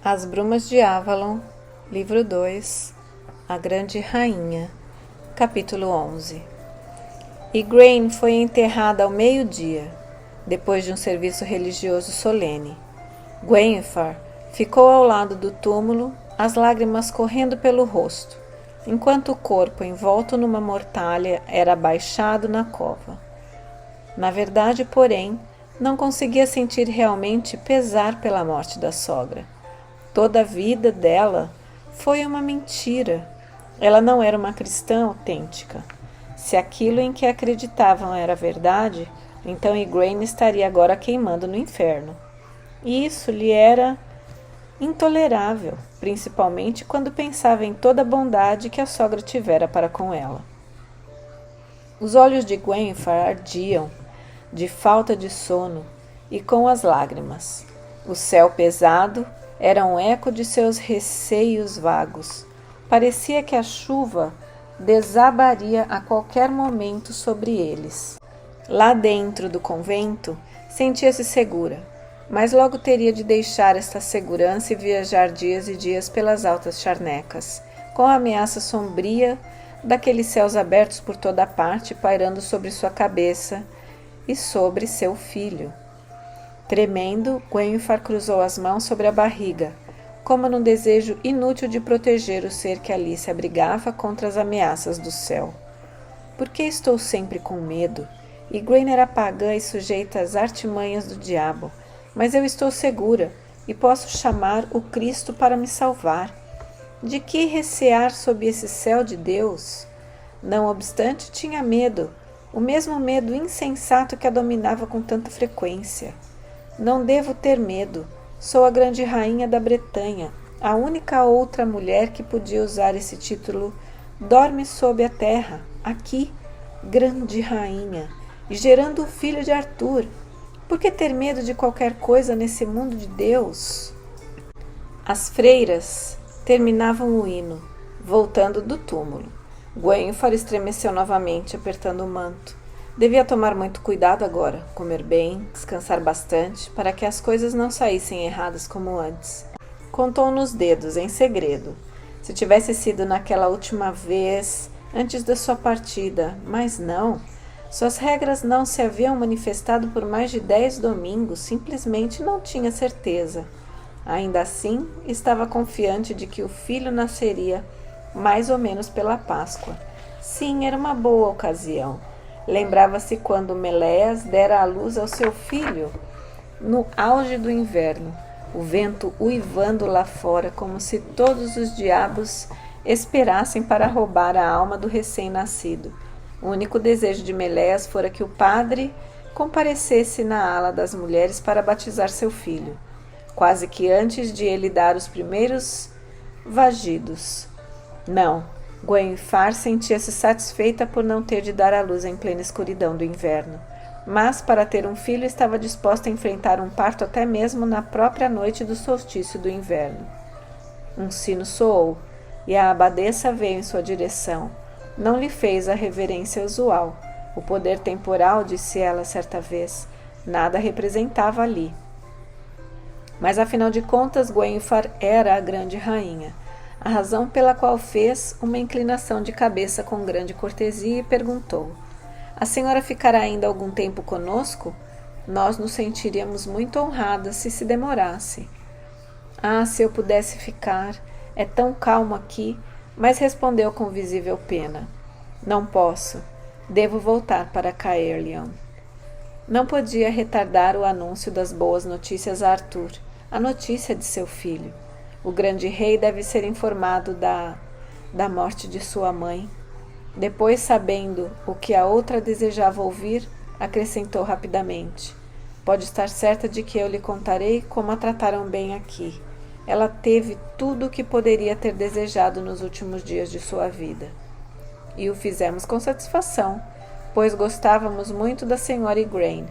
As Brumas de Avalon, Livro 2, A Grande Rainha, Capítulo 11. Igraine foi enterrada ao meio-dia, depois de um serviço religioso solene. Gwenfar ficou ao lado do túmulo, as lágrimas correndo pelo rosto, enquanto o corpo, envolto numa mortalha, era abaixado na cova. Na verdade, porém, não conseguia sentir realmente pesar pela morte da sogra. Toda a vida dela foi uma mentira. Ela não era uma cristã autêntica. Se aquilo em que acreditavam era verdade, então Igraine estaria agora queimando no inferno. E isso lhe era intolerável, principalmente quando pensava em toda a bondade que a sogra tivera para com ela. Os olhos de Gwenfar ardiam, de falta de sono e com as lágrimas. O céu pesado era um eco de seus receios vagos. Parecia que a chuva desabaria a qualquer momento sobre eles. Lá dentro do convento, sentia-se segura, mas logo teria de deixar esta segurança e viajar dias e dias pelas altas charnecas, com a ameaça sombria daqueles céus abertos por toda a parte pairando sobre sua cabeça e sobre seu filho. Tremendo, Gwenfar cruzou as mãos sobre a barriga, como num desejo inútil de proteger o ser que ali se abrigava contra as ameaças do céu. Por que estou sempre com medo? Igraine era pagã e sujeita às artimanhas do diabo, mas eu estou segura e posso chamar o Cristo para me salvar. De que recear sob esse céu de Deus? Não obstante, tinha medo, o mesmo medo insensato que a dominava com tanta frequência. Não devo ter medo. Sou a grande rainha da Bretanha. A única outra mulher que podia usar esse título dorme sob a terra, aqui, grande rainha, e gerando o filho de Arthur. Por que ter medo de qualquer coisa nesse mundo de Deus? As freiras terminavam o hino, voltando do túmulo. Gwenfar estremeceu novamente, apertando o manto. Devia tomar muito cuidado agora, comer bem, descansar bastante, para que as coisas não saíssem erradas como antes. Contou nos dedos, em segredo. Se tivesse sido naquela última vez, antes da sua partida, mas não. Suas regras não se haviam manifestado por mais de 10 domingos, simplesmente não tinha certeza. Ainda assim, estava confiante de que o filho nasceria mais ou menos pela Páscoa. Sim, era uma boa ocasião. Lembrava-se quando Meléas dera à luz ao seu filho, no auge do inverno, o vento uivando lá fora como se todos os diabos esperassem para roubar a alma do recém-nascido. O único desejo de Meléas fora que o padre comparecesse na ala das mulheres para batizar seu filho, quase que antes de ele dar os primeiros vagidos. Não. Gwenfar sentia-se satisfeita por não ter de dar à luz em plena escuridão do inverno, mas para ter um filho estava disposta a enfrentar um parto até mesmo na própria noite do solstício do inverno. Um sino soou, e a abadesa veio em sua direção. Não lhe fez a reverência usual. O poder temporal, disse ela certa vez, nada representava ali. Mas afinal de contas, Gwenfar era a grande rainha, a razão pela qual fez uma inclinação de cabeça com grande cortesia e perguntou: a senhora ficará ainda algum tempo conosco? Nós nos sentiríamos muito honradas se demorasse. Ah, se eu pudesse ficar! É tão calmo aqui, mas respondeu com visível pena: não posso. Devo voltar para Caerleon. Não podia retardar o anúncio das boas notícias a Arthur, a notícia de seu filho. O grande rei deve ser informado da morte de sua mãe. Depois, sabendo o que a outra desejava ouvir, acrescentou rapidamente: pode estar certa de que eu lhe contarei como a trataram bem aqui. Ela teve tudo o que poderia ter desejado nos últimos dias de sua vida. E o fizemos com satisfação, pois gostávamos muito da senhora Igraine.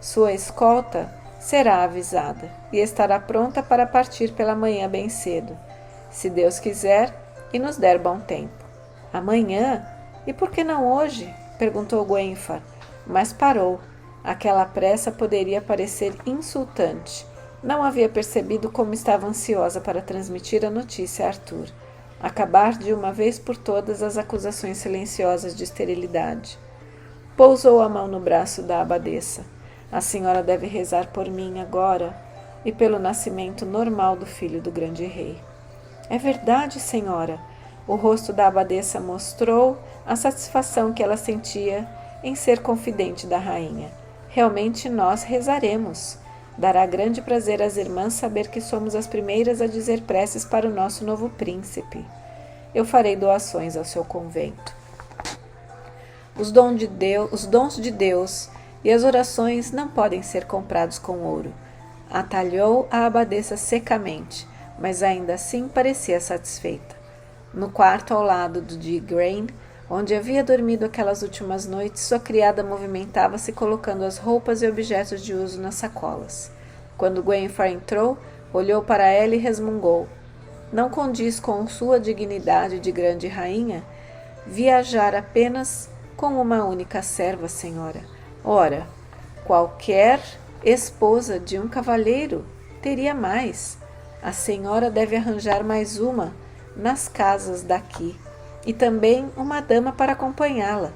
Sua escolta será avisada e estará pronta para partir pela manhã bem cedo, se Deus quiser e nos der bom tempo. Amanhã? E por que não hoje? Perguntou Gwenfar, mas parou. Aquela pressa poderia parecer insultante. Não havia percebido como estava ansiosa para transmitir a notícia a Arthur. Acabar de uma vez por todas as acusações silenciosas de esterilidade. Pousou a mão no braço da abadesa. A senhora deve rezar por mim agora e pelo nascimento normal do filho do grande rei. É verdade, senhora. O rosto da abadesa mostrou a satisfação que ela sentia em ser confidente da rainha. Realmente nós rezaremos. Dará grande prazer às irmãs saber que somos as primeiras a dizer preces para o nosso novo príncipe. Eu farei doações ao seu convento. Os dons de Deus e as orações não podem ser comprados com ouro. Atalhou a abadesa secamente, mas ainda assim parecia satisfeita. No quarto ao lado de Igraine, onde havia dormido aquelas últimas noites, sua criada movimentava-se colocando as roupas e objetos de uso nas sacolas. Quando Gwenfar entrou, olhou para ela e resmungou. Não condiz com sua dignidade de grande rainha viajar apenas com uma única serva, senhora. Ora, qualquer esposa de um cavalheiro teria mais. A senhora deve arranjar mais uma nas casas daqui, e também uma dama para acompanhá-la.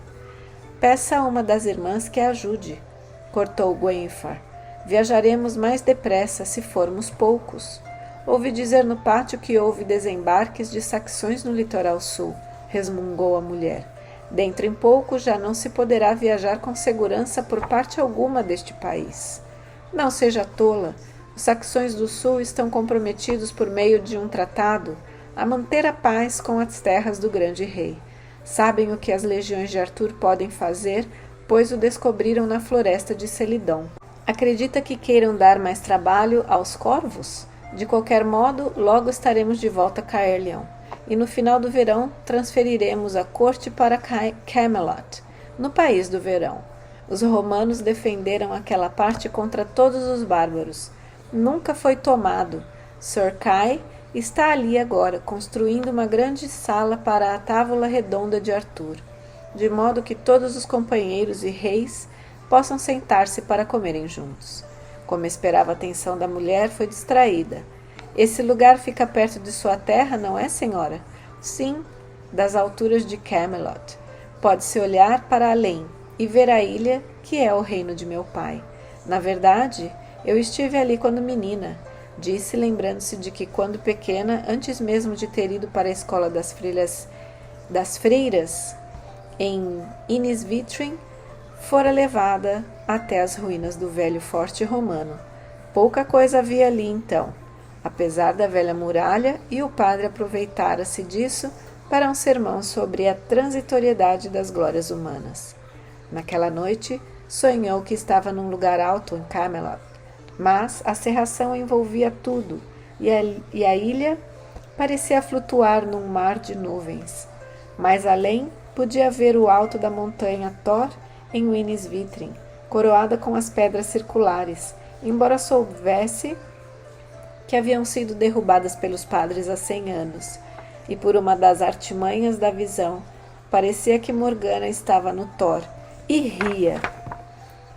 Peça a uma das irmãs que a ajude, cortou Gwenfar. Viajaremos mais depressa se formos poucos. Ouvi dizer no pátio que houve desembarques de saxões no litoral sul, resmungou a mulher. Dentro em pouco já não se poderá viajar com segurança por parte alguma deste país. Não seja tola. Os saxões do sul estão comprometidos por meio de um tratado a manter a paz com as terras do grande rei. Sabem o que as legiões de Arthur podem fazer, pois o descobriram na floresta de Celidon. Acredita que queiram dar mais trabalho aos corvos? De qualquer modo, logo estaremos de volta a Caerleon, e no final do verão transferiremos a corte para Camelot, no país do verão. Os romanos defenderam aquela parte contra todos os bárbaros. Nunca foi tomado. Sir Kai está ali agora, construindo uma grande sala para a távola redonda de Arthur, de modo que todos os companheiros e reis possam sentar-se para comerem juntos. Como esperava a atenção da mulher, foi distraída. Esse lugar fica perto de sua terra, não é, senhora? Sim, das alturas de Camelot. Pode-se olhar para além e ver a ilha, que é o reino de meu pai. Na verdade, eu estive ali quando menina, disse, lembrando-se de que, quando pequena, antes mesmo de ter ido para a escola das freiras em Innisvitrin, fora levada até as ruínas do velho forte romano. Pouca coisa havia ali então, apesar da velha muralha, e o padre aproveitara-se disso para um sermão sobre a transitoriedade das glórias humanas. Naquela noite, sonhou que estava num lugar alto em Camelot, mas a cerração envolvia tudo, e a ilha parecia flutuar num mar de nuvens. Mais além, podia ver o alto da montanha Thor em Innisvitrin, coroada com as pedras circulares, embora soubesse que haviam sido derrubadas pelos padres há 100 anos, e por uma das artimanhas da visão, parecia que Morgana estava no Thor, e ria,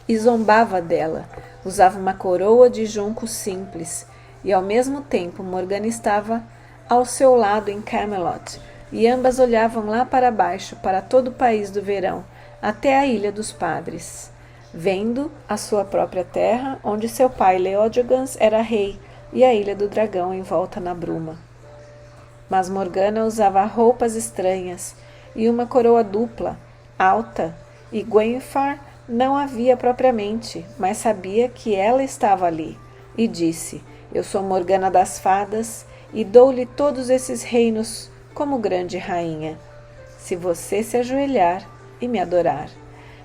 e zombava dela. Usava uma coroa de junco simples, e ao mesmo tempo Morgana estava ao seu lado em Camelot, e ambas olhavam lá para baixo, para todo o país do verão, até a Ilha dos Padres, vendo a sua própria terra, onde seu pai Leodogans era rei, e a Ilha do Dragão envolta na bruma. Mas Morgana usava roupas estranhas, e uma coroa dupla, alta, e Gwenfar não a via propriamente, mas sabia que ela estava ali, e disse, eu sou Morgana das Fadas, e dou-lhe todos esses reinos como grande rainha, se você se ajoelhar e me adorar.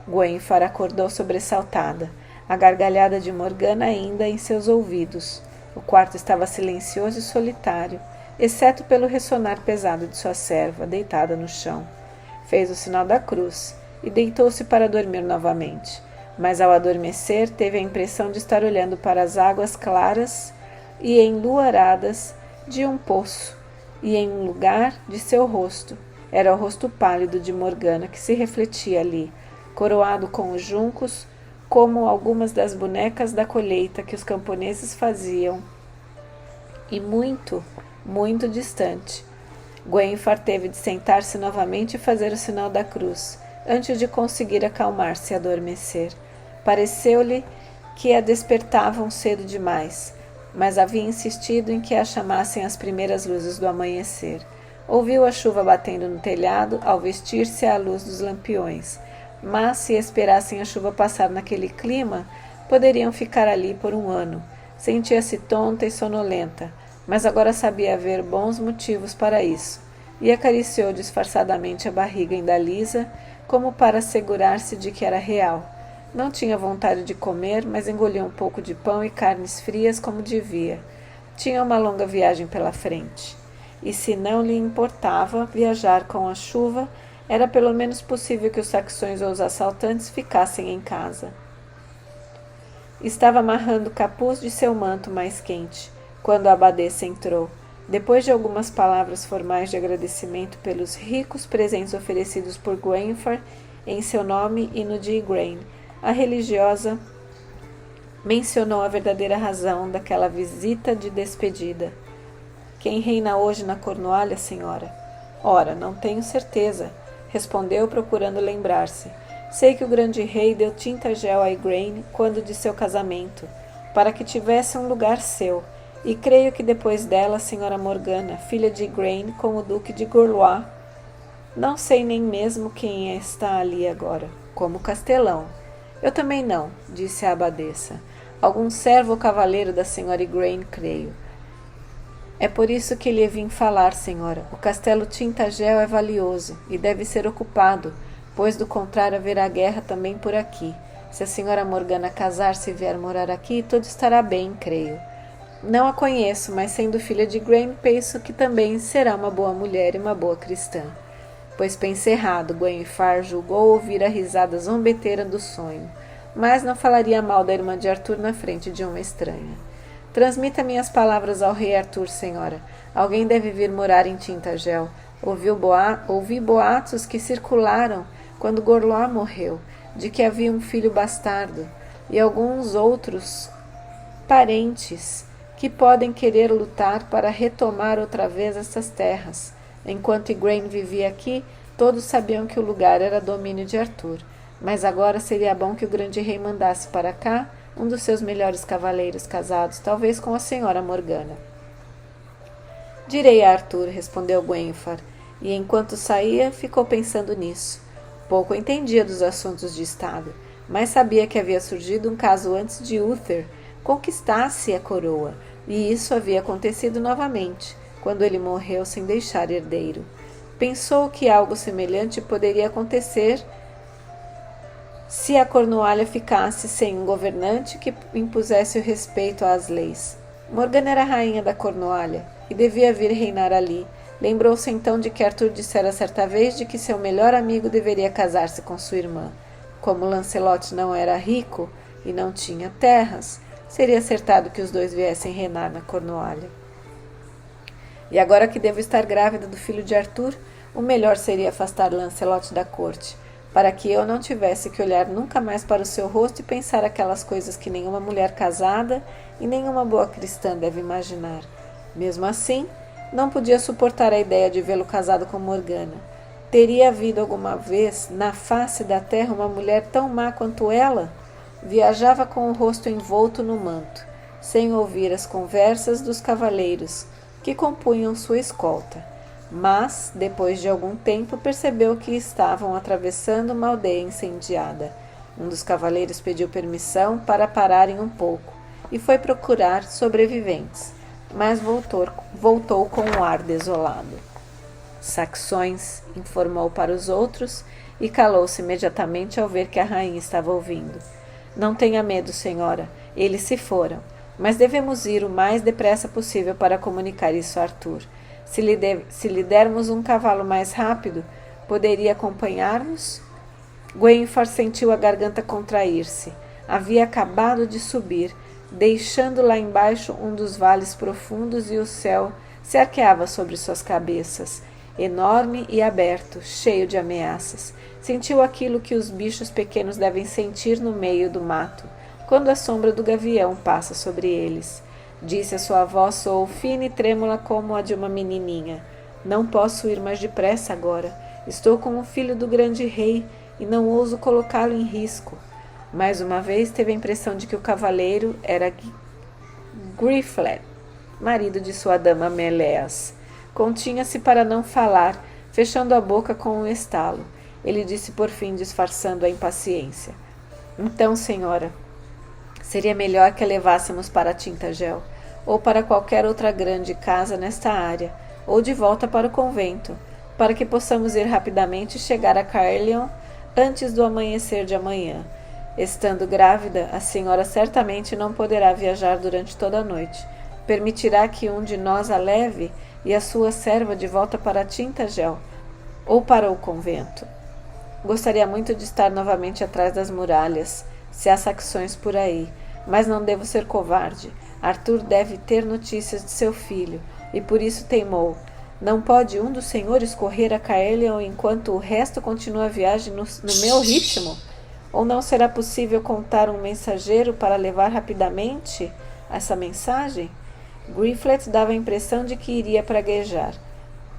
Gwenfar acordou sobressaltada, a gargalhada de Morgana ainda em seus ouvidos. O quarto estava silencioso e solitário, exceto pelo ressonar pesado de sua serva, deitada no chão. Fez o sinal da cruz e deitou-se para dormir novamente, mas ao adormecer teve a impressão de estar olhando para as águas claras e enluaradas de um poço, e em um lugar de seu rosto, era o rosto pálido de Morgana que se refletia ali, coroado com os juncos, como algumas das bonecas da colheita que os camponeses faziam, e muito, muito distante. Gwenfar teve de sentar-se novamente e fazer o sinal da cruz, antes de conseguir acalmar-se e adormecer. Pareceu-lhe que a despertavam cedo demais, mas havia insistido em que a chamassem as primeiras luzes do amanhecer. Ouviu a chuva batendo no telhado ao vestir-se à luz dos lampiões, mas se esperassem a chuva passar naquele clima, poderiam ficar ali por um ano. Sentia-se tonta e sonolenta, mas agora sabia haver bons motivos para isso, e acariciou disfarçadamente a barriga ainda lisa, como para assegurar-se de que era real. Não tinha vontade de comer, mas engoliu um pouco de pão e carnes frias como devia. Tinha uma longa viagem pela frente. E se não lhe importava viajar com a chuva, era pelo menos possível que os saxões ou os assaltantes ficassem em casa. Estava amarrando o capuz de seu manto mais quente, quando a abadesa entrou. Depois de algumas palavras formais de agradecimento pelos ricos presentes oferecidos por Gwenfar em seu nome e no de Igraine, a religiosa mencionou a verdadeira razão daquela visita de despedida. Quem reina hoje na Cornualha, senhora? Ora, não tenho certeza, respondeu procurando lembrar-se. Sei que o grande rei deu tinta-gel a Igraine quando de seu casamento, para que tivesse um lugar seu, e creio que depois dela a senhora Morgana, filha de Igraine, com o duque de Gorlois. Não sei nem mesmo quem está ali agora, como castelão. Eu também não, disse a abadesa. Algum servo ou cavaleiro da senhora Igraine, creio. É por isso que lhe vim falar, senhora. O castelo Tintagel é valioso e deve ser ocupado, pois do contrário haverá guerra também por aqui. Se a senhora Morgana casar-se e vier morar aqui, tudo estará bem, creio. Não a conheço, mas sendo filha de Igraine, penso que também será uma boa mulher e uma boa cristã. Pois pensei errado, Gwenfar julgou ouvir a risada zombeteira do sonho, mas não falaria mal da irmã de Arthur na frente de uma estranha. Transmita minhas palavras ao rei Arthur, senhora. Alguém deve vir morar em Tintagel. Ouvi boatos que circularam quando Gorlois morreu, de que havia um filho bastardo, e alguns outros parentes que podem querer lutar para retomar outra vez essas terras. Enquanto Igraine vivia aqui, todos sabiam que o lugar era domínio de Arthur, mas agora seria bom que o grande rei mandasse para cá um dos seus melhores cavaleiros casados, talvez com a senhora Morgana. Direi a Arthur, respondeu Gwenfar, e enquanto saía ficou pensando nisso. Pouco entendia dos assuntos de estado, mas sabia que havia surgido um caso antes de Uther conquistasse a coroa, e isso havia acontecido novamente, quando ele morreu sem deixar herdeiro. Pensou que algo semelhante poderia acontecer se a Cornualha ficasse sem um governante que impusesse o respeito às leis. Morgana era rainha da Cornualha e devia vir reinar ali. Lembrou-se então de que Arthur dissera certa vez de que seu melhor amigo deveria casar-se com sua irmã. Como Lancelot não era rico e não tinha terras, seria acertado que os dois viessem reinar na Cornualha. E agora que devo estar grávida do filho de Arthur, o melhor seria afastar Lancelot da corte, para que eu não tivesse que olhar nunca mais para o seu rosto e pensar aquelas coisas que nenhuma mulher casada e nenhuma boa cristã deve imaginar. Mesmo assim, não podia suportar a ideia de vê-lo casado com Morgana. Teria havido alguma vez na face da terra uma mulher tão má quanto ela? Viajava com o rosto envolto no manto, sem ouvir as conversas dos cavaleiros que compunham sua escolta. Mas, depois de algum tempo, percebeu que estavam atravessando uma aldeia incendiada. Um dos cavaleiros pediu permissão para pararem um pouco e foi procurar sobreviventes, mas voltou com um ar desolado. Saxões, informou para os outros e calou-se imediatamente ao ver que a rainha estava ouvindo. Não tenha medo, senhora, eles se foram, mas devemos ir o mais depressa possível para comunicar isso a Arthur. Se lhe dermos um cavalo mais rápido, poderia acompanhar-nos? Gwenfar sentiu a garganta contrair-se. Havia acabado de subir, deixando lá embaixo um dos vales profundos e o céu se arqueava sobre suas cabeças. enorme e aberto, cheio de ameaças. Sentiu aquilo que os bichos pequenos devem sentir no meio do mato, quando a sombra do gavião passa sobre eles. Disse a sua voz soou fina e trêmula como a de uma menininha. Não posso ir mais depressa agora. Estou com o filho do grande rei e não ouso colocá-lo em risco. Mais uma vez teve a impressão de que o cavaleiro era Griflet, marido de sua dama Meleas. Continha-se para não falar, fechando a boca com um estalo. Ele disse por fim, disfarçando a impaciência. Então, senhora, seria melhor que a levássemos para Tintagel, ou para qualquer outra grande casa nesta área, ou de volta para o convento, para que possamos ir rapidamente e chegar a Caerleon antes do amanhecer de amanhã. Estando grávida, a senhora certamente não poderá viajar durante toda a noite. Permitirá que um de nós a leve e a sua serva de volta para Tintagel, ou para o convento. Gostaria muito de estar novamente atrás das muralhas, se há saxões por aí, mas não devo ser covarde. Arthur deve ter notícias de seu filho, e por isso teimou. Não pode um dos senhores correr a Caerleon enquanto o resto continua a viagem no meu ritmo? Ou não será possível contar um mensageiro para levar rapidamente essa mensagem? Griflet dava a impressão de que iria praguejar.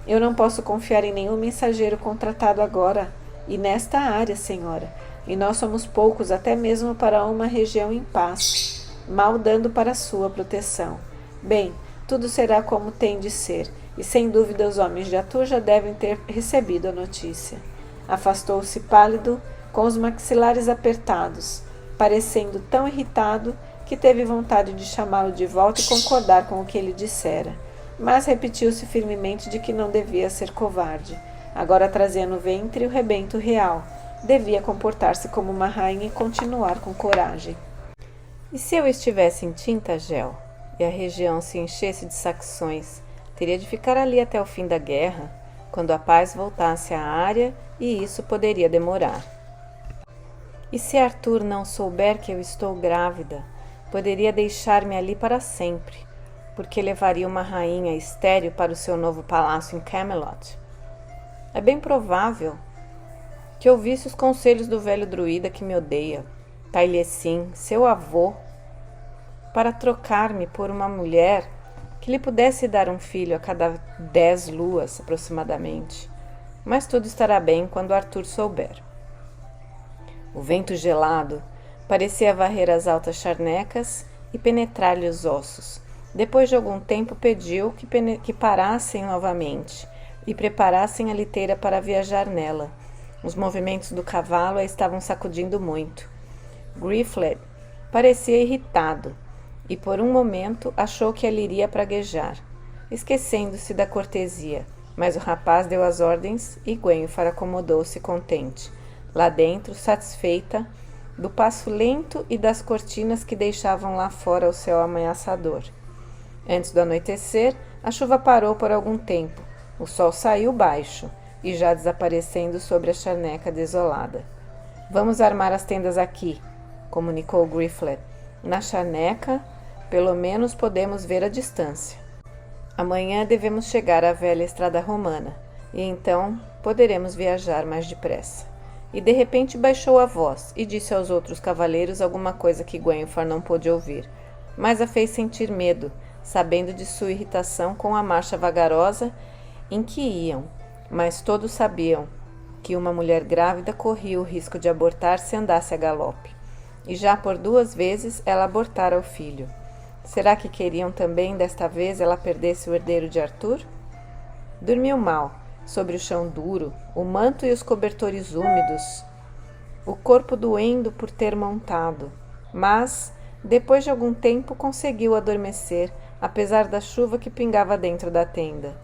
Eu não posso confiar em nenhum mensageiro contratado agora, e nesta área, senhora, e nós somos poucos até mesmo para uma região em paz, mal dando para sua proteção. Bem, tudo será como tem de ser, e sem dúvida os homens de Arthur já devem ter recebido a notícia. Afastou-se pálido, com os maxilares apertados, parecendo tão irritado que teve vontade de chamá-lo de volta e concordar com o que ele dissera, mas repetiu-se firmemente de que não devia ser covarde. Agora trazia no ventre o rebento real. Devia comportar-se como uma rainha e continuar com coragem. E se eu estivesse em Tintagel e a região se enchesse de saxões, teria de ficar ali até o fim da guerra, quando a paz voltasse à área, e isso poderia demorar. E se Arthur não souber que eu estou grávida, poderia deixar-me ali para sempre, porque levaria uma rainha estéril para o seu novo palácio em Camelot. É bem provável que ouvisse os conselhos do velho druida que me odeia, Taliesin, seu avô, para trocar-me por uma mulher que lhe pudesse dar um filho a cada 10 luas, aproximadamente. Mas tudo estará bem quando Arthur souber. O vento gelado parecia varrer as altas charnecas e penetrar-lhe os ossos. Depois de algum tempo pediu que parassem novamente e preparassem a liteira para viajar nela. Os movimentos do cavalo a estavam sacudindo muito. Griflet parecia irritado e por um momento achou que ela iria praguejar, esquecendo-se da cortesia, mas o rapaz deu as ordens e Gwenfar acomodou-se contente, lá dentro, satisfeita do passo lento e das cortinas que deixavam lá fora o céu ameaçador. Antes do anoitecer, a chuva parou por algum tempo. O sol saiu baixo e já desaparecendo sobre a charneca desolada. Vamos armar as tendas aqui, comunicou Griflet. Na charneca, pelo menos podemos ver a distância. Amanhã devemos chegar à velha estrada romana, e então poderemos viajar mais depressa. E de repente baixou a voz e disse aos outros cavaleiros alguma coisa que Gwenfar não pôde ouvir, mas a fez sentir medo, sabendo de sua irritação com a marcha vagarosa em que iam, mas todos sabiam que uma mulher grávida corria o risco de abortar se andasse a galope. E já por 2 vezes ela abortara o filho. Será que queriam também desta vez ela perdesse o herdeiro de Arthur? Dormiu mal, sobre o chão duro, o manto e os cobertores úmidos, o corpo doendo por ter montado, mas, depois de algum tempo, conseguiu adormecer, apesar da chuva que pingava dentro da tenda.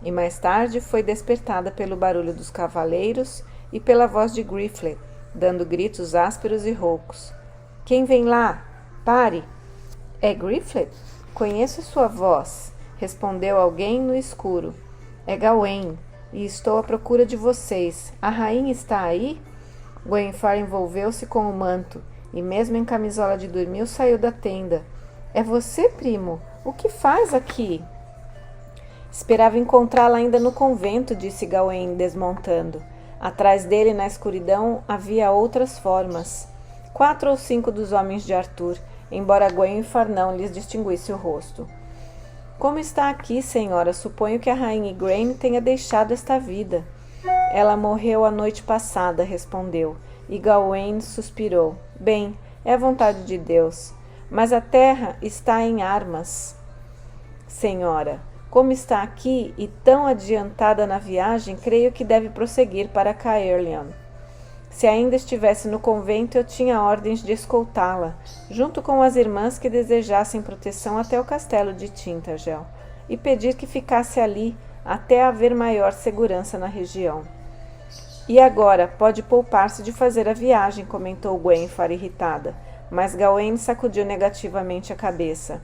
E mais tarde foi despertada pelo barulho dos cavaleiros e pela voz de Griflet, dando gritos ásperos e roucos. — Quem vem lá? Pare! — É Griflet? Conheço sua voz, respondeu alguém no escuro. — É Gawain, e estou à procura de vocês. A rainha está aí? Gwenfar envolveu-se com o manto, e mesmo em camisola de dormir saiu da tenda. — É você, primo? O que faz aqui? Esperava encontrá-la ainda no convento, disse Gawain, desmontando. Atrás dele, na escuridão, havia outras formas. 4 ou 5 dos homens de Arthur, embora Gwenfar não lhes distinguisse o rosto. Como está aqui, senhora? Suponho que a rainha Igraine tenha deixado esta vida. Ela morreu a noite passada, respondeu, e Gawain suspirou. Bem, é a vontade de Deus, mas a terra está em armas. Senhora, como está aqui e tão adiantada na viagem, creio que deve prosseguir para Caerleon. Se ainda estivesse no convento, eu tinha ordens de escoltá-la, junto com as irmãs que desejassem proteção até o castelo de Tintagel, e pedir que ficasse ali até haver maior segurança na região. E agora, pode poupar-se de fazer a viagem, comentou Gwenfar irritada, mas Gawain sacudiu negativamente a cabeça.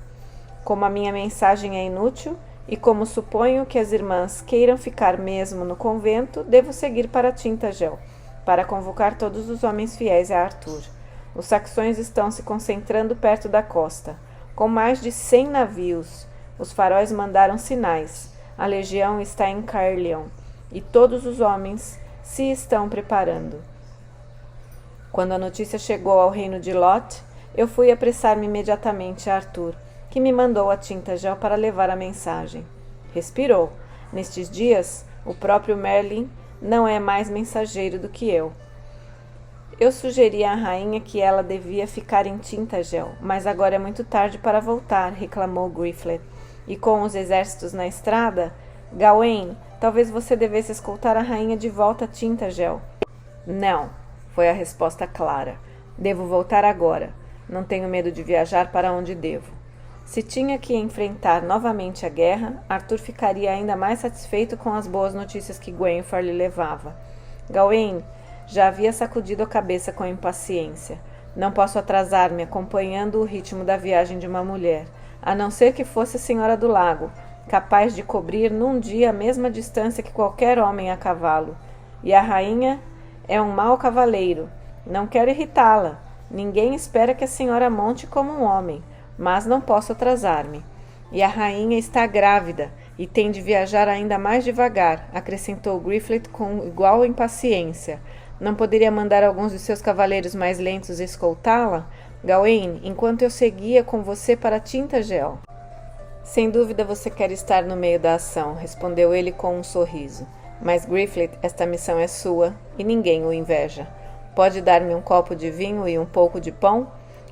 Como a minha mensagem é inútil, e como suponho que as irmãs queiram ficar mesmo no convento, devo seguir para Tintagel, para convocar todos os homens fiéis a Arthur. Os saxões estão se concentrando perto da costa, com mais de 100 navios. Os faróis mandaram sinais. A legião está em Caerleon, e todos os homens se estão preparando. Quando a notícia chegou ao reino de Lot, eu fui apressar-me imediatamente a Arthur, que me mandou a Tintagel para levar a mensagem. Respirou. Nestes dias, o próprio Merlin não é mais mensageiro do que eu. Eu sugeri à rainha que ela devia ficar em Tintagel, mas agora é muito tarde para voltar, reclamou Griflet. E com os exércitos na estrada, Gawain, talvez você devesse escoltar a rainha de volta a Tintagel. Não, foi a resposta clara. Devo voltar agora. Não tenho medo de viajar para onde devo. Se tinha que enfrentar novamente a guerra, Arthur ficaria ainda mais satisfeito com as boas notícias que Gwenfar lhe levava. Gawain já havia sacudido a cabeça com impaciência. Não posso atrasar-me acompanhando o ritmo da viagem de uma mulher, a não ser que fosse a Senhora do Lago, capaz de cobrir num dia a mesma distância que qualquer homem a cavalo. E a rainha é um mau cavaleiro. Não quero irritá-la. Ninguém espera que a senhora monte como um homem, mas não posso atrasar-me. E a rainha está grávida e tem de viajar ainda mais devagar, acrescentou Griflet com igual impaciência. Não poderia mandar alguns de seus cavaleiros mais lentos escoltá-la? Gawain, enquanto eu seguia com você para Tintagel. Sem dúvida você quer estar no meio da ação, respondeu ele com um sorriso. Mas, Griflet, esta missão é sua e ninguém o inveja. Pode dar-me um copo de vinho e um pouco de pão?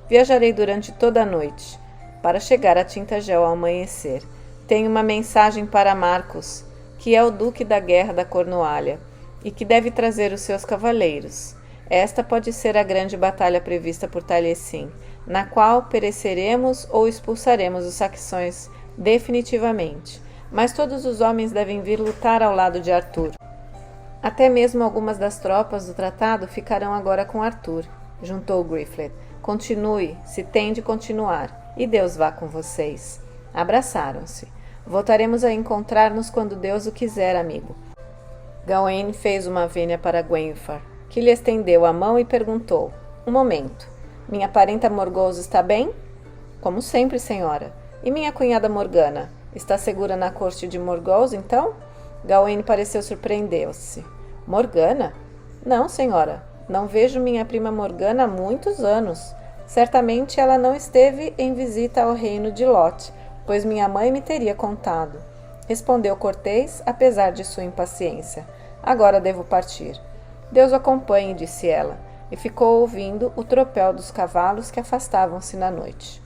Viajarei durante toda a noite, para chegar a Tintagel ao amanhecer. Tenho uma mensagem para Marcos, que é o duque da guerra da Cornualha, e que deve trazer os seus cavaleiros. Esta pode ser a grande batalha prevista por Taliesin, na qual pereceremos ou expulsaremos os saxões definitivamente. Mas todos os homens devem vir lutar ao lado de Arthur. Até mesmo algumas das tropas do tratado ficarão agora com Arthur, juntou Griflet. Continue, se tem de continuar, e Deus vá com vocês. Abraçaram-se. Voltaremos a encontrar-nos quando Deus o quiser, amigo. Gawain fez uma vênia para Gwenfar, que lhe estendeu a mão e perguntou. Um momento. Minha parenta Morgause está bem? Como sempre, senhora. E minha cunhada Morgana? Está segura na corte de Morgause, então? Gawain pareceu surpreender-se. Morgana? Não, senhora. Não vejo minha prima Morgana há muitos anos. Certamente ela não esteve em visita ao reino de Lot, pois minha mãe me teria contado. Respondeu cortês, apesar de sua impaciência. Agora devo partir. Deus o acompanhe, disse ela, e ficou ouvindo o tropel dos cavalos que afastavam-se na noite.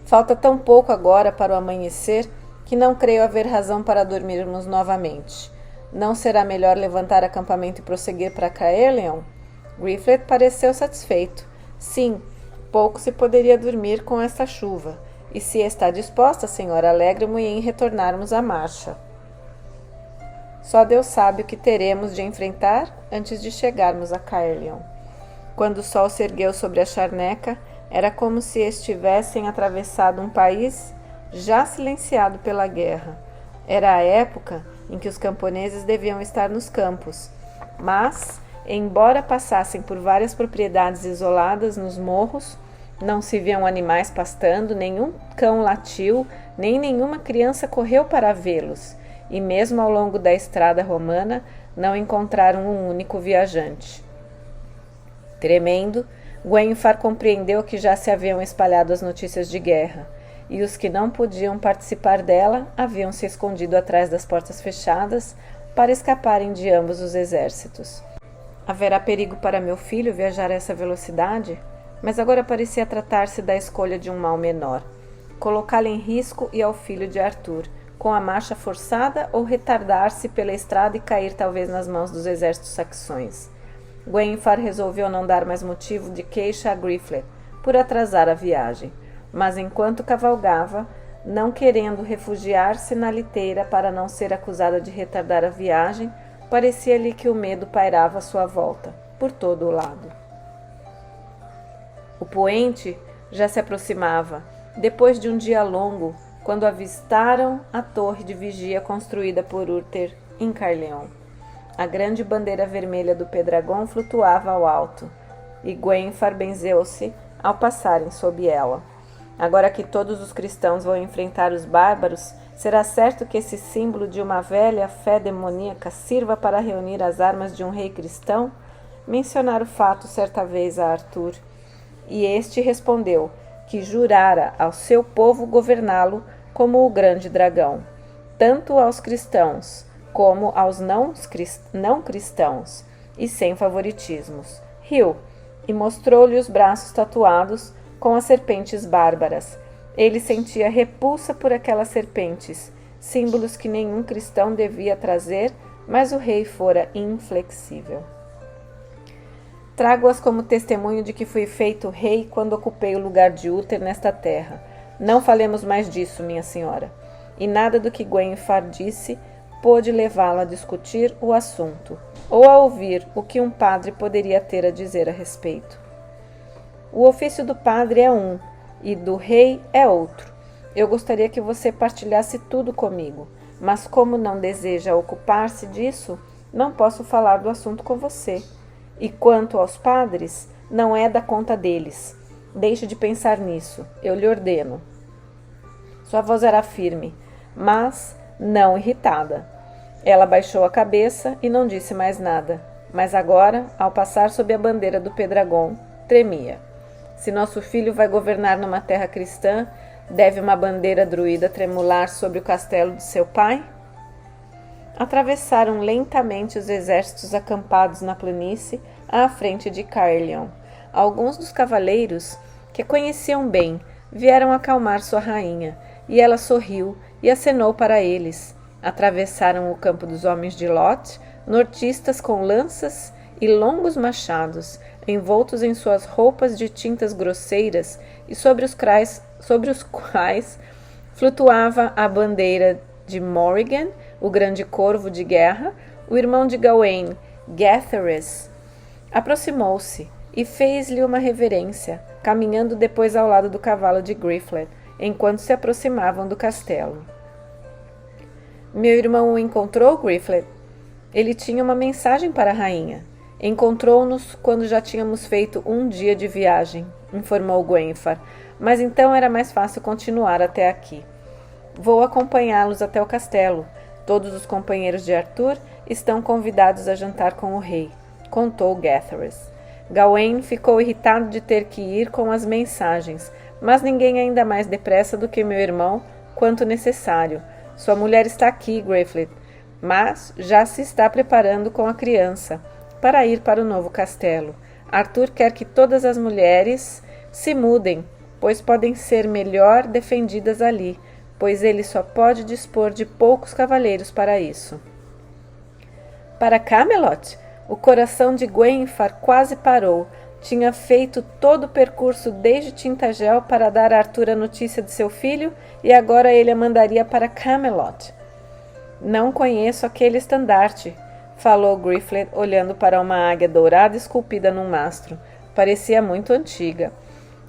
Falta tão pouco agora para o amanhecer que não creio haver razão para dormirmos novamente. Não será melhor levantar acampamento e prosseguir para Caerleon? Griflet pareceu satisfeito. Sim, pouco se poderia dormir com esta chuva. E se está disposta, senhora, alegro-me em retornarmos à marcha. Só Deus sabe o que teremos de enfrentar antes de chegarmos a Caerleon. Quando o sol se ergueu sobre a charneca, era como se estivessem atravessado um país já silenciado pela guerra. Era a época em que os camponeses deviam estar nos campos, mas, embora passassem por várias propriedades isoladas nos morros, Não se viam animais pastando, nenhum cão latiu, nem nenhuma criança correu para vê-los, e mesmo ao longo da estrada romana não encontraram um único viajante. Tremendo, Gwenfar compreendeu que já se haviam espalhado as notícias de guerra, e os que não podiam participar dela haviam se escondido atrás das portas fechadas para escaparem de ambos os exércitos. Haverá perigo para meu filho viajar a essa velocidade? Mas agora parecia tratar-se da escolha de um mal menor. Colocá-lo em risco e ao filho de Arthur, com a marcha forçada ou retardar-se pela estrada e cair talvez nas mãos dos exércitos saxões. Gwenfar resolveu não dar mais motivo de queixa a Griflet por atrasar a viagem, mas enquanto cavalgava, não querendo refugiar-se na liteira para não ser acusada de retardar a viagem, parecia-lhe que o medo pairava à sua volta, por todo o lado. O poente já se aproximava, depois de um dia longo, quando avistaram a torre de vigia construída por Uther em Caerleon. A grande bandeira vermelha do Pendragon flutuava ao alto, e Gwenfar benzeu-se ao passarem sob ela. Agora que todos os cristãos vão enfrentar os bárbaros, será certo que esse símbolo de uma velha fé demoníaca sirva para reunir as armas de um rei cristão? Mencionara o fato certa vez a Arthur, e este respondeu que jurara ao seu povo governá-lo como o grande dragão, tanto aos cristãos como aos não cristãos, e sem favoritismos. Riu e mostrou-lhe os braços tatuados com as serpentes bárbaras. Ele sentia repulsa por aquelas serpentes, símbolos que nenhum cristão devia trazer, mas o rei fora inflexível. Trago-as como testemunho de que fui feito rei quando ocupei o lugar de Uther nesta terra. Não falemos mais disso, minha senhora. E nada do que Gwenfar disse pôde levá-la a discutir o assunto, ou a ouvir o que um padre poderia ter a dizer a respeito. O ofício do padre é um, e do rei é outro. Eu gostaria que você partilhasse tudo comigo, mas como não deseja ocupar-se disso, não posso falar do assunto com você. E quanto aos padres, não é da conta deles. Deixe de pensar nisso, eu lhe ordeno. Sua voz era firme, mas não irritada. Ela baixou a cabeça e não disse mais nada, mas agora, ao passar sob a bandeira do Pendragon, tremia. Se nosso filho vai governar numa terra cristã, deve uma bandeira druida tremular sobre o castelo de seu pai? Atravessaram lentamente os exércitos acampados na planície à frente de Caerleon. Alguns dos cavaleiros, que conheciam bem, vieram acalmar sua rainha, e ela sorriu e acenou para eles. Atravessaram o campo dos homens de Lot, nortistas com lanças e longos machados, envoltos em suas roupas de tintas grosseiras, e sobre os quais flutuava a bandeira de Morrigan, o grande corvo de guerra, o irmão de Gawain, Gaetheres. Aproximou-se e fez-lhe uma reverência, caminhando depois ao lado do cavalo de Griflet, enquanto se aproximavam do castelo. Meu irmão o encontrou, Griflet? Ele tinha uma mensagem para a rainha. Encontrou-nos quando já tínhamos feito um dia de viagem, informou Gwenfar, mas então era mais fácil continuar até aqui. Vou acompanhá-los até o castelo. Todos os companheiros de Arthur estão convidados a jantar com o rei, contou Gaetheres. Gawain ficou irritado de ter que ir com as mensagens, mas ninguém ainda mais depressa do que meu irmão, quanto necessário. Sua mulher está aqui, Griflet, mas já se está preparando com a criança para ir para o novo castelo. Arthur quer que todas as mulheres se mudem, pois podem ser melhor defendidas ali, pois ele só pode dispor de poucos cavaleiros para isso. Para Camelot, o coração de Gwenfar quase parou. Tinha feito todo o percurso desde Tintagel para dar a Arthur a notícia de seu filho e agora ele a mandaria para Camelot. Não conheço aquele estandarte, falou Griflet, olhando para uma águia dourada esculpida num mastro. Parecia muito antiga.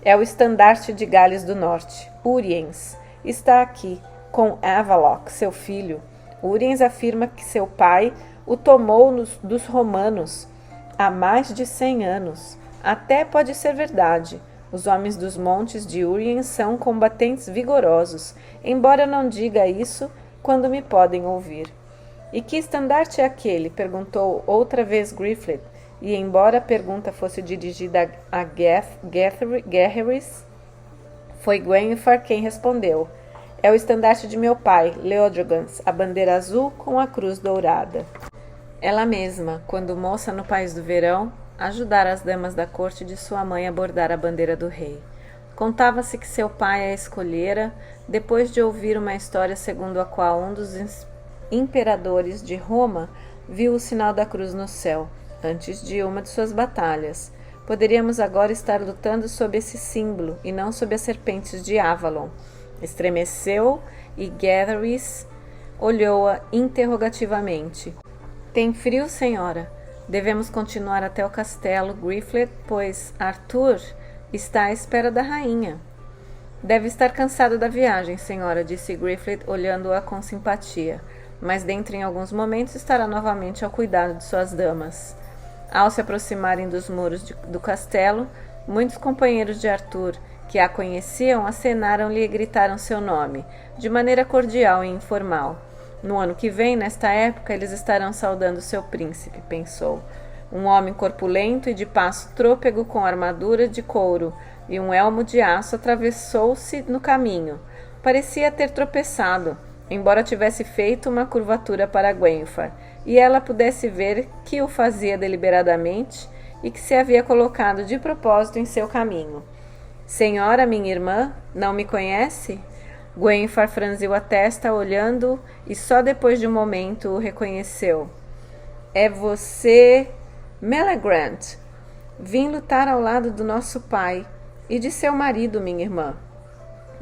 É o estandarte de Gales do Norte, Uriens. Está aqui, com Avaloc, seu filho. Uriens afirma que seu pai o tomou dos romanos há mais de 100 anos. Até pode ser verdade, Os homens dos montes de Urien são combatentes vigorosos, embora não diga isso quando me podem ouvir. E que estandarte é aquele? Perguntou outra vez Griflet, e embora a pergunta fosse dirigida a Gaheris, foi Gwenhwyfar quem respondeu. É o estandarte de meu pai, Leodrogans, a bandeira azul com a cruz dourada. Ela mesma, quando moça no país do verão, ajudara as damas da corte de sua mãe a bordar a bandeira do rei. Contava-se que seu pai a escolhera, depois de ouvir uma história segundo a qual um dos imperadores de Roma viu o sinal da cruz no céu, antes de uma de suas batalhas. Poderíamos agora estar lutando sob esse símbolo, e não sob as serpentes de Avalon. Estremeceu e Gaheris olhou-a interrogativamente. Tem frio, senhora? Devemos continuar até o castelo Griflet, pois Arthur está à espera da rainha. Deve estar cansado da viagem, senhora, disse Griflet, olhando-a com simpatia, mas dentro em alguns momentos estará novamente ao cuidado de suas damas. Ao se aproximarem dos muros do castelo, muitos companheiros de Arthur, que a conheciam, acenaram-lhe e gritaram seu nome, de maneira cordial e informal. No ano que vem, nesta época, eles estarão saudando seu príncipe, pensou. Um homem corpulento e de passo trôpego com armadura de couro e um elmo de aço atravessou-se no caminho. Parecia ter tropeçado, embora tivesse feito uma curvatura para Gwenhwyfar, e ela pudesse ver que o fazia deliberadamente e que se havia colocado de propósito em seu caminho. Senhora, minha irmã, não me conhece? Gwenhwyfar franziu a testa, olhando, e só depois de um momento o reconheceu. É você, Melegrant. Vim lutar ao lado do nosso pai e de seu marido, minha irmã.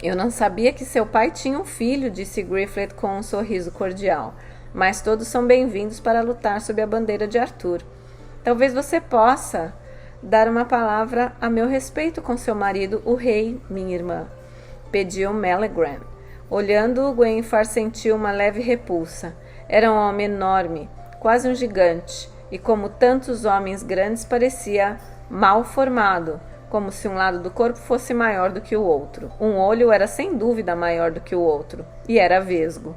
Eu não sabia que seu pai tinha um filho, disse Griflet com um sorriso cordial, mas todos são bem-vindos para lutar sob a bandeira de Arthur. Talvez você possa dar uma palavra a meu respeito com seu marido, o rei, minha irmã, pediu Melegrant. Olhando-o, Gwenhwyfar sentiu uma leve repulsa. Era um homem enorme, quase um gigante, e como tantos homens grandes parecia mal formado, como se um lado do corpo fosse maior do que o outro. Um olho era sem dúvida maior do que o outro, e era vesgo.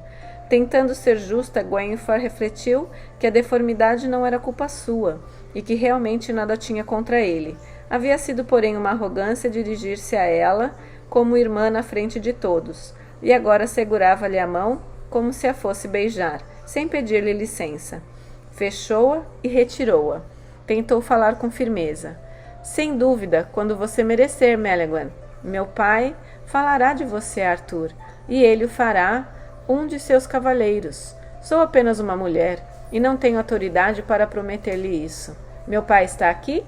Tentando ser justa, Gwenhwyfar refletiu que a deformidade não era culpa sua, e que realmente nada tinha contra ele. Havia sido, porém, uma arrogância dirigir-se a ela como irmã na frente de todos, e agora segurava-lhe a mão como se a fosse beijar, sem pedir-lhe licença. Fechou-a e retirou-a. Tentou falar com firmeza. Sem dúvida, quando você merecer, Melegrant. Meu pai falará de você, Arthur, e ele o fará um de seus cavaleiros. Sou apenas uma mulher e não tenho autoridade para prometer-lhe isso. Meu pai está aqui?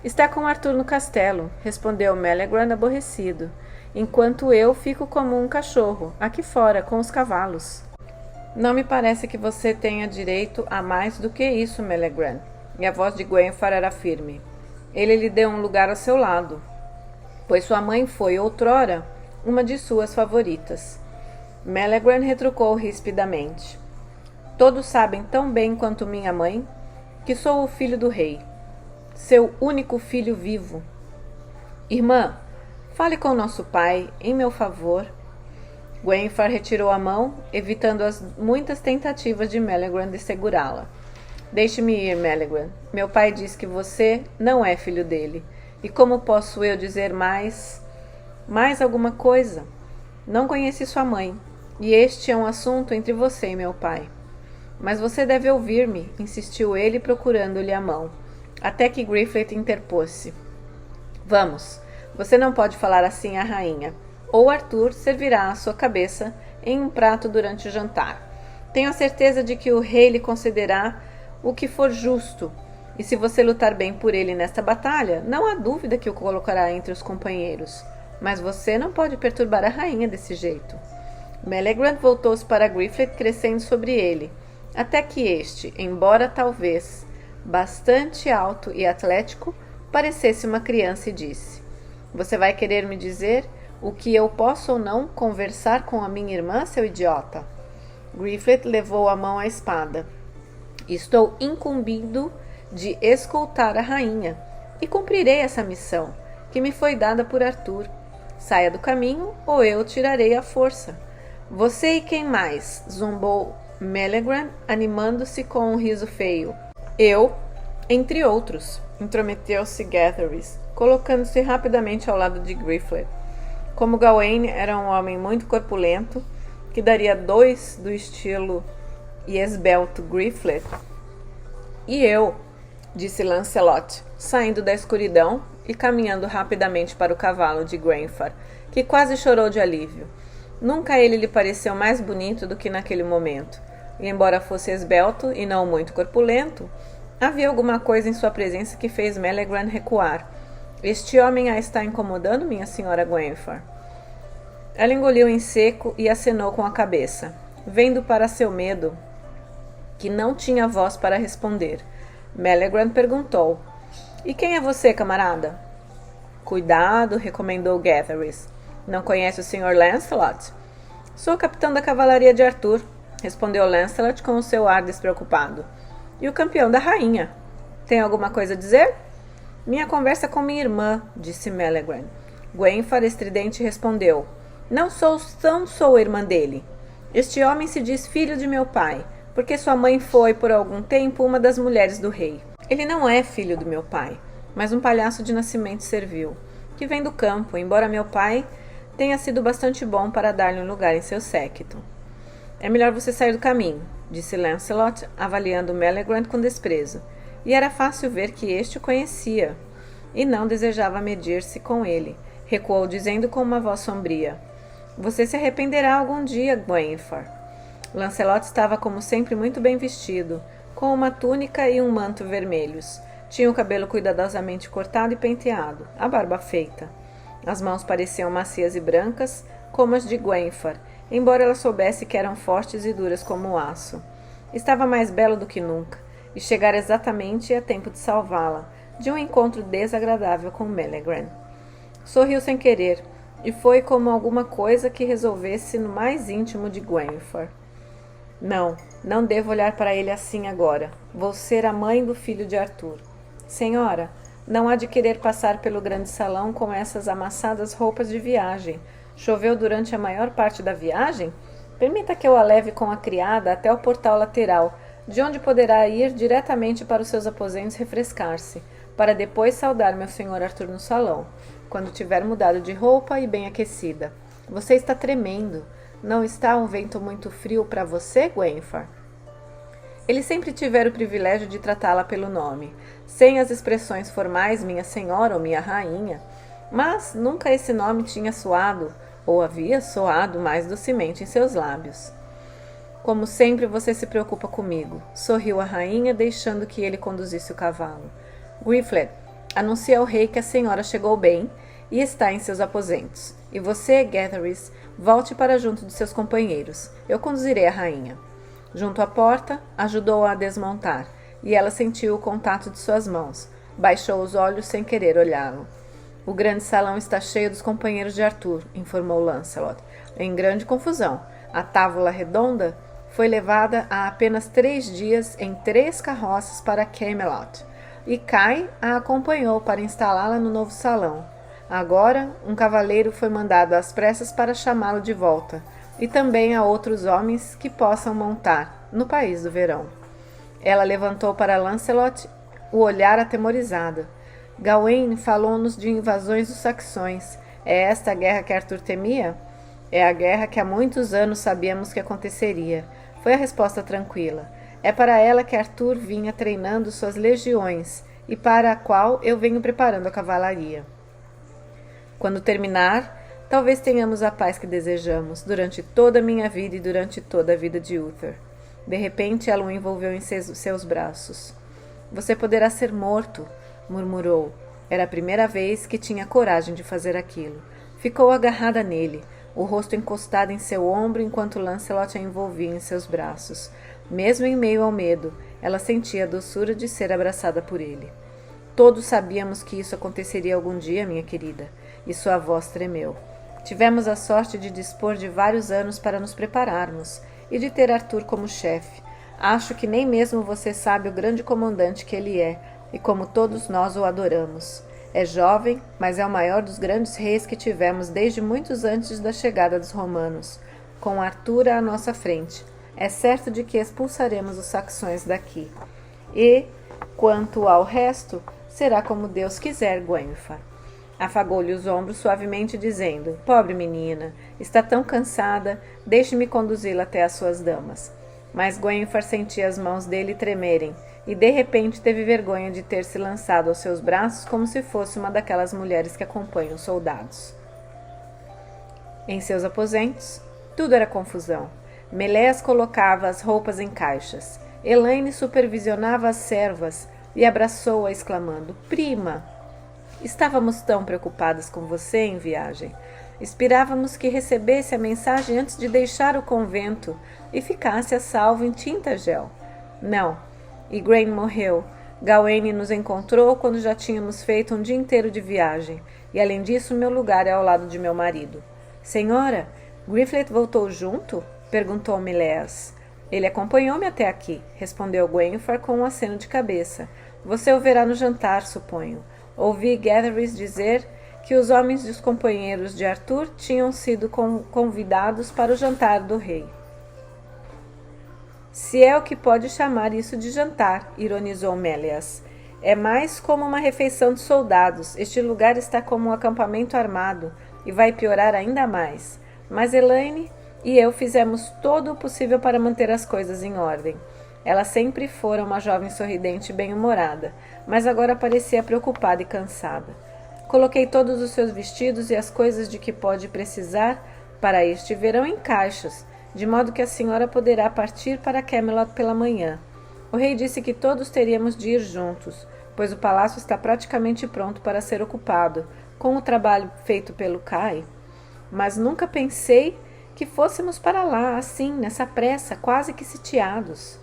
Está com Arthur no castelo, respondeu Melegrant aborrecido, enquanto eu fico como um cachorro, aqui fora, com os cavalos. Não me parece que você tenha direito a mais do que isso, Melegrant. E a voz de Gwenhwyfar era firme. Ele lhe deu um lugar ao seu lado, pois sua mãe foi, outrora, uma de suas favoritas. Melegrant retrucou rispidamente. Todos sabem tão bem quanto minha mãe que sou o filho do rei, seu único filho vivo. Irmã, fale com nosso pai, em meu favor. Gwenhwyfar retirou a mão, evitando as muitas tentativas de Melegrant de segurá-la. Deixe-me ir, Melegrant. Meu pai diz que você não é filho dele. E como posso eu dizer mais alguma coisa? Não conheci sua mãe, e este é um assunto entre você e meu pai. Mas você deve ouvir-me, insistiu ele, procurando-lhe a mão, até que Griflet interpôs-se. Vamos, você não pode falar assim à rainha, ou Arthur servirá a sua cabeça em um prato durante o jantar. Tenho a certeza de que o rei lhe concederá o que for justo, e se você lutar bem por ele nesta batalha, não há dúvida que o colocará entre os companheiros. Mas você não pode perturbar a rainha desse jeito. Melegrant voltou-se para Griflet, crescendo sobre ele, até que este, embora talvez bastante alto e atlético, parecesse uma criança e disse: Você vai querer me dizer o que eu posso ou não conversar com a minha irmã, seu idiota? Griflet levou a mão à espada. Estou incumbido de escoltar a rainha, e cumprirei essa missão. que me foi dada por Arthur. Saia do caminho, ou eu o tirarei à força. Você e quem mais? Zombou Meleagran, animando-se com um riso feio. Eu, entre outros, intrometeu-se Gatheris, colocando-se rapidamente ao lado de Griflet. Como Gawain era um homem muito corpulento, que daria 2 do estilo e esbelto Griflet, e eu, disse Lancelot, saindo da escuridão e caminhando rapidamente para o cavalo de Grenfar, que quase chorou de alívio. Nunca ele lhe pareceu mais bonito do que naquele momento, e embora fosse esbelto e não muito corpulento, havia alguma coisa em sua presença que fez Meleagran recuar. Este homem a está incomodando, minha senhora Grenfar? Ela engoliu em seco e acenou com a cabeça, vendo para seu medo que não tinha voz para responder. Meleagran perguntou: E quem é você, camarada? Cuidado, recomendou Gatheris. Não conhece o Sr. Lancelot? Sou o capitão da cavalaria de Arthur, respondeu Lancelot com o seu ar despreocupado. E o campeão da rainha. Tem alguma coisa a dizer? Minha conversa com minha irmã, disse Meleagran. Gwenfar, estridente, respondeu: Não sou irmã dele. Este homem se diz filho de meu pai, porque sua mãe foi, por algum tempo, uma das mulheres do rei. Ele não é filho do meu pai, mas um palhaço de nascimento servil, que vem do campo, embora meu pai tenha sido bastante bom para dar-lhe um lugar em seu séquito. É melhor você sair do caminho, disse Lancelot, avaliando Meleagran com desprezo, e era fácil ver que este o conhecia, e não desejava medir-se com ele. Recuou, dizendo com uma voz sombria: Você se arrependerá algum dia, Gwenfar. Lancelot estava, como sempre, muito bem vestido, com uma túnica e um manto vermelhos. Tinha o cabelo cuidadosamente cortado e penteado, a barba feita. As mãos pareciam macias e brancas, como as de Gwenfar, embora ela soubesse que eram fortes e duras como o aço. Estava mais belo do que nunca, e chegara exatamente a tempo de salvá-la de um encontro desagradável com Meleagran. Sorriu sem querer, e foi como alguma coisa que resolvesse no mais íntimo de Gwenfar. Não devo olhar para ele assim agora. Vou ser a mãe do filho de Arthur. Senhora, não há de querer passar pelo grande salão com essas amassadas roupas de viagem. Choveu durante a maior parte da viagem? Permita que eu a leve com a criada até o portal lateral, de onde poderá ir diretamente para os seus aposentos refrescar-se, para depois saudar meu senhor Arthur no salão, quando tiver mudado de roupa e bem aquecida. Você está tremendo. Não está um vento muito frio para você, Gwenfar? Ele sempre tivera o privilégio de tratá-la pelo nome, sem as expressões formais minha senhora ou minha rainha, mas nunca esse nome tinha soado, ou havia soado mais docemente em seus lábios. Como sempre você se preocupa comigo, sorriu a rainha, deixando que ele conduzisse o cavalo. Griflet, anuncie ao rei que a senhora chegou bem e está em seus aposentos. E você, Gatheris, volte para junto de seus companheiros. Eu conduzirei a rainha. Junto à porta, ajudou-a a desmontar, e ela sentiu o contato de suas mãos. Baixou os olhos sem querer olhá-lo. O grande salão está cheio dos companheiros de Arthur, informou Lancelot, em grande confusão. A távola redonda foi levada há apenas 3 dias em 3 carroças para Camelot, e Kai a acompanhou para instalá-la no novo salão. Agora, um cavaleiro foi mandado às pressas para chamá-lo de volta, e também a outros homens que possam montar, no país do verão. Ela levantou para Lancelot o olhar atemorizado. Gawain falou-nos de invasões dos saxões. É esta a guerra que Arthur temia? É a guerra que há muitos anos sabíamos que aconteceria. Foi a resposta tranquila. É para ela que Arthur vinha treinando suas legiões, e para a qual eu venho preparando a cavalaria. Quando terminar, talvez tenhamos a paz que desejamos, durante toda a minha vida e durante toda a vida de Uther. De repente, ela o envolveu em seus braços. Você poderá ser morto, murmurou. Era a primeira vez que tinha coragem de fazer aquilo. Ficou agarrada nele, o rosto encostado em seu ombro enquanto Lancelot a envolvia em seus braços. Mesmo em meio ao medo, ela sentia a doçura de ser abraçada por ele. Todos sabíamos que isso aconteceria algum dia, minha querida, e sua voz tremeu. Tivemos a sorte de dispor de vários anos para nos prepararmos, e de ter Arthur como chefe. Acho que nem mesmo você sabe o grande comandante que ele é, e como todos nós o adoramos. É jovem, mas é o maior dos grandes reis que tivemos desde muitos antes da chegada dos romanos, com Arthur à nossa frente. É certo de que expulsaremos os saxões daqui. E, quanto ao resto, será como Deus quiser, Gwenfar. Afagou-lhe os ombros suavemente, dizendo: Pobre menina, está tão cansada, deixe-me conduzi-la até as suas damas. Mas Gwenfar sentia as mãos dele tremerem, e de repente teve vergonha de ter se lançado aos seus braços como se fosse uma daquelas mulheres que acompanham os soldados. Em seus aposentos, tudo era confusão. Meléas colocava as roupas em caixas. Elaine supervisionava as servas e abraçou-a, exclamando: Prima! Estávamos tão preocupadas com você em viagem. Esperávamos que recebesse a mensagem antes de deixar o convento e ficasse a salvo em Tintagel. Não. Igraine morreu. Gawaine nos encontrou quando já tínhamos feito um dia inteiro de viagem, e além disso meu lugar é ao lado de meu marido. Senhora, Griflet voltou junto? Perguntou Meléas. Ele acompanhou-me até aqui, respondeu Gwenfar com um aceno de cabeça. Você o verá no jantar, suponho. Ouvi Gatheris dizer que os homens dos companheiros de Arthur tinham sido convidados para o jantar do rei. Se é o que pode chamar isso de jantar, ironizou Meléas. É mais como uma refeição de soldados. Este lugar está como um acampamento armado e vai piorar ainda mais. Mas Elaine e eu fizemos todo o possível para manter as coisas em ordem. Ela sempre fora uma jovem sorridente e bem-humorada, mas agora parecia preocupada e cansada. Coloquei todos os seus vestidos e as coisas de que pode precisar para este verão em caixas, de modo que a senhora poderá partir para Camelot pela manhã. O rei disse que todos teríamos de ir juntos, pois o palácio está praticamente pronto para ser ocupado, com o trabalho feito pelo Kai. Mas nunca pensei que fôssemos para lá, assim, nessa pressa, quase que sitiados.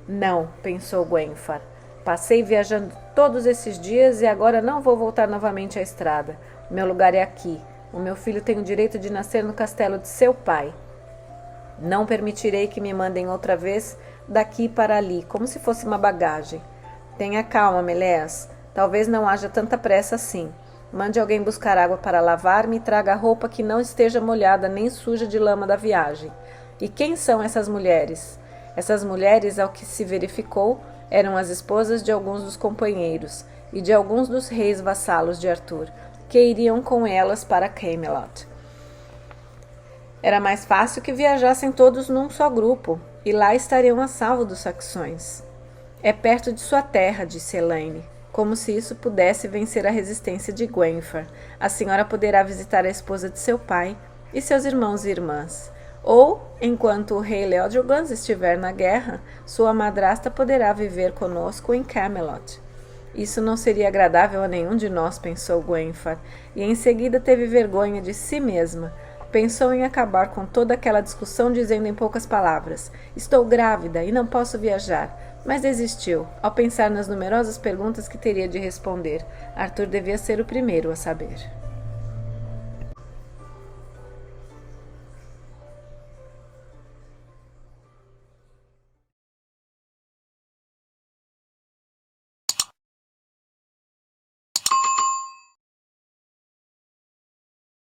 Não, pensou Gwenfar. Passei viajando todos esses dias e agora não vou voltar novamente à estrada. Meu lugar é aqui. O meu filho tem o direito de nascer no castelo de seu pai. Não permitirei que me mandem outra vez daqui para ali, como se fosse uma bagagem. Tenha calma, Meléas. Talvez não haja tanta pressa assim. Mande alguém buscar água para lavar-me e traga roupa que não esteja molhada nem suja de lama da viagem. E quem são essas mulheres? Essas mulheres, ao que se verificou, eram as esposas de alguns dos companheiros e de alguns dos reis vassalos de Arthur, que iriam com elas para Camelot. Era mais fácil que viajassem todos num só grupo, e lá estariam a salvo dos saxões. É perto de sua terra, disse Elaine, como se isso pudesse vencer a resistência de Gwenfar. A senhora poderá visitar a esposa de seu pai e seus irmãos e irmãs. Ou, enquanto o rei Leodegrance estiver na guerra, sua madrasta poderá viver conosco em Camelot. Isso não seria agradável a nenhum de nós, pensou Gwenfar, e em seguida teve vergonha de si mesma. Pensou em acabar com toda aquela discussão dizendo em poucas palavras: estou grávida e não posso viajar. Mas desistiu, ao pensar nas numerosas perguntas que teria de responder. Arthur devia ser o primeiro a saber.